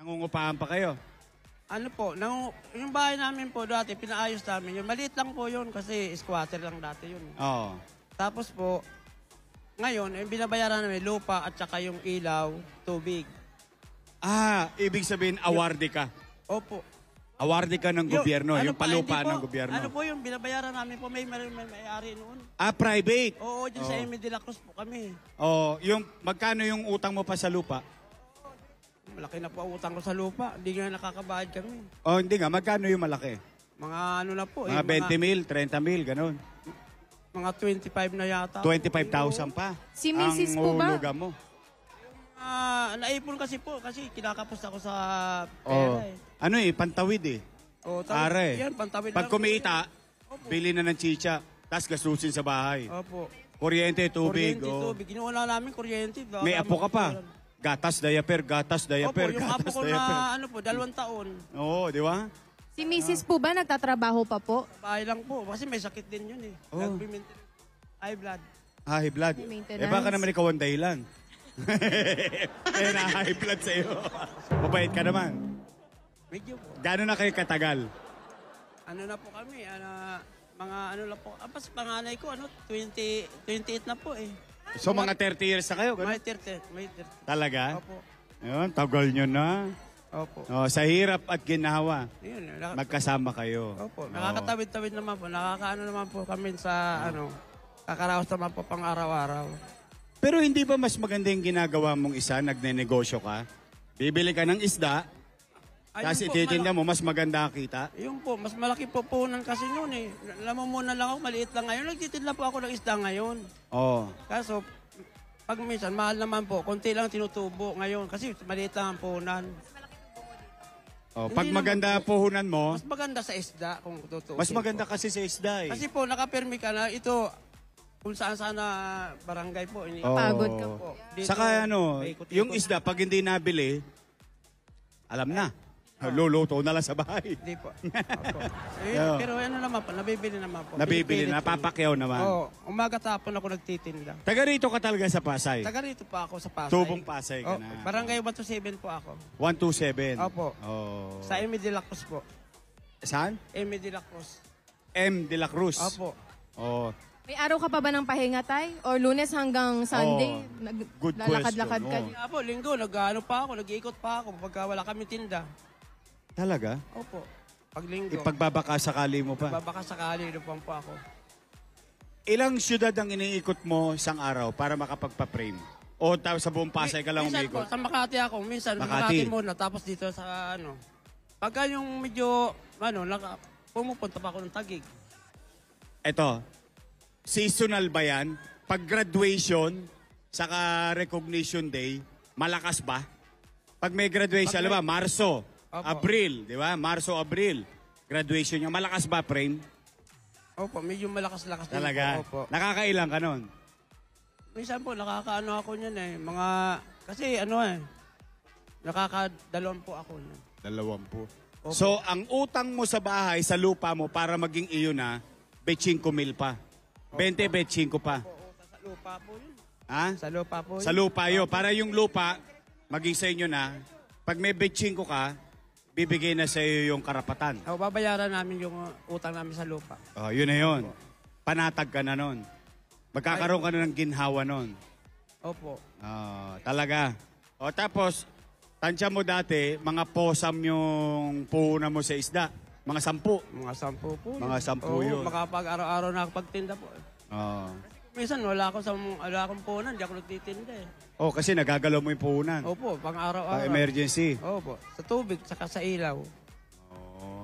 Nangungupahan pa kayo? Ano po, yung bahay namin po dati, pinaayos namin yun. Maliit lang po yun kasi squatter lang dati yun. Oo. Tapos po, ngayon, binabayaran namin lupa at saka yung ilaw, tubig. Ibig sabihin, awardee ka. Opo. Awardee ka ng gobyerno, yung palupa hindi po. ng gobyerno. Ano po yung binabayaran namin po, may-ari noon. Private? Oo, dyan sa Emi de la Cruz po kami. Magkano yung utang mo pa sa lupa? Malaki na po ang utang ko sa lupa. Hindi nga nakakabayad kami. Hindi nga. Magkano yung malaki? Mga ano na po. Mga 20 mil, 30 mil, ganun. Mga 25 na yata. 25,000 pa. Si Mrs. po ba? Ang hulugan mo. Naipon kasi po. Kasi kinakapos ako sa pera Ano pantawid eh. Are. Yan, pantawid Pag lang. kumita, bili na ng chicha. Tapos gastusin sa bahay. Opo. Kuryente, tubig. Kuryente, tubig. Ginuuna namin kuryente. May apo ka pa. Gatas, diaper, gatas, diaper, Opo, yung apo gatas, ko diaper. na 2 taon. Oo, di ba? Si Mrs. po ba nagtatrabaho pa po? Bahay lang po. Kasi may sakit din yun eh. Nag-maintenance. High blood. High blood. Maintenance. Baka naman ikaw ang dahilan. High blood sa'yo. Mabait ka naman. Medyo po. Gano'n na kayo katagal? Ano na po kami, mga ano lang po. Pas panganay ko, 28 na po eh. So mga 30 years na kayo? May Gano'n? 30. Talaga? Opo. Yun, tagal nyo na. Opo. Sa hirap at ginawa, Yun, magkasama kayo. Opo. Nakakatawid-tawid naman po. Nakakaano naman po kami sa kakaraos naman po pang araw-araw. Pero hindi ba mas maganda yung ginagawa mong isa, nagne-negosyo ka? Bibili ka ng isda, tapos ititinda mo, mas maganda ang kita? Yung po, mas malaki po puhunan kasi noon eh. Alam mo muna lang ako, maliit lang ngayon. Nagtitinda po ako ng isda ngayon. Oo. Kaso, pag minsan, mahal naman po. Konti lang tinutubo ngayon kasi maliit lang ang puhunan. Pag maganda ang puhunan mo, Mas maganda sa isda kung tutuusin mas maganda po. kasi sa isda eh. Kasi po, nakapermi ka na. Ito, kung saan sana barangay po. Pagod ka po. Dito, Saka paikot-ikot. yung isda, pag hindi nabili, alam na. Luluto na lang sa bahay. Hindi po. Opo. Yeah. Pero ano naman po, nabibili naman po. Nabibili, Pinipilit ko. napapakyaw naman. Oo. Umaga tapon ako nagtitinda. Taga rito ka talaga sa Pasay? Taga rito pa ako sa Pasay. Tubong Pasay ka na. Barangay 127 po ako. 127? Opo. Oh. Sa Emi de la Cruz po. Saan? Emi de la Cruz. M. de la Cruz? Opo. Oh. May araw ka pa ba ng pahinga, tay? Or Lunes hanggang Sunday? Good Lalakad-lakad ka? question, Apo, linggo, nag-iikot pa ako pagka wala kami tinda. Talaga? Opo. Pag linggo. Ipagbabaka sakali mo pa. Babaka sakali lupang po ako. Ilang syudad ang iniikot mo isang araw para makapagpa-frame? O sa buong Pasay ka lang Minsan po, umiikot? sa Makati ako. Minsan, Makati. Makati muna. Tapos dito sa Pagka yung medyo, pumupunta pa ako ng Taguig. Ito, seasonal ba yan? Pag graduation, saka recognition day, malakas ba? Pag may graduation, alam ba, Marso, Opo. Abril, di ba? Marso, Abril. Graduation niya, malakas ba, frame? Opo, medyo malakas-lakas din Talaga? po. Opo. Nakakailang ka nun? Minsan po, nakakaano ako niyan eh. Kasi nakakadalawang po ako niyan. 20. Opo. So, ang utang mo sa bahay, sa lupa mo, para maging iyo na, 25,000 pa. 20, 25 pa. Oo, sa lupa po yun. Ha? Sa lupa po yun. Sa lupa yun. Para yung lupa, maging sa inyo na, pag may 25 ka, bibigay na sa iyo yung karapatan. Babayaran namin yung utang namin sa lupa. Oh, yun na yun. Panatag ka na nun. Magkakaroon ka na ng ginhawa nun. Opo. Talaga. Tapos, tansya mo dati, mga posam yung puhunan mo sa isda. Mga 10. Mga 10 po yun. Mga 10 Oo, yun. makapag-araw-araw na pagtinda po. Oh. Minsan wala akong punan, hindi ako nagtitinda eh. Kasi nagagalaw mo yung puhunan. Opo, pang araw-araw. Emergency. Opo, sa tubig, saka sa ilaw.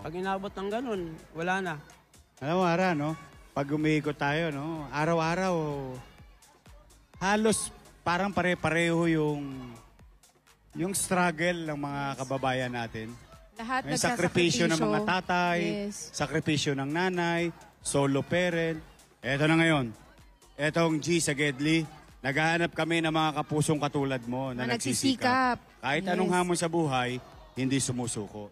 Pag inabot ng ganun, wala na. Alam mo, Ara, no? Pag umiikot tayo, no? Araw-araw, halos parang pare-pareho yung struggle ng mga kababayan natin. Lahat May sakripisyo ng mga tatay, Yes. sakripisyo ng nanay, solo parent. Eto na ngayon. Etong G sa Gedli, naghahanap kami ng mga kapusong katulad mo na Na nagsisikap. nagsisikap. Kahit Yes. anong hamon sa buhay, hindi sumusuko.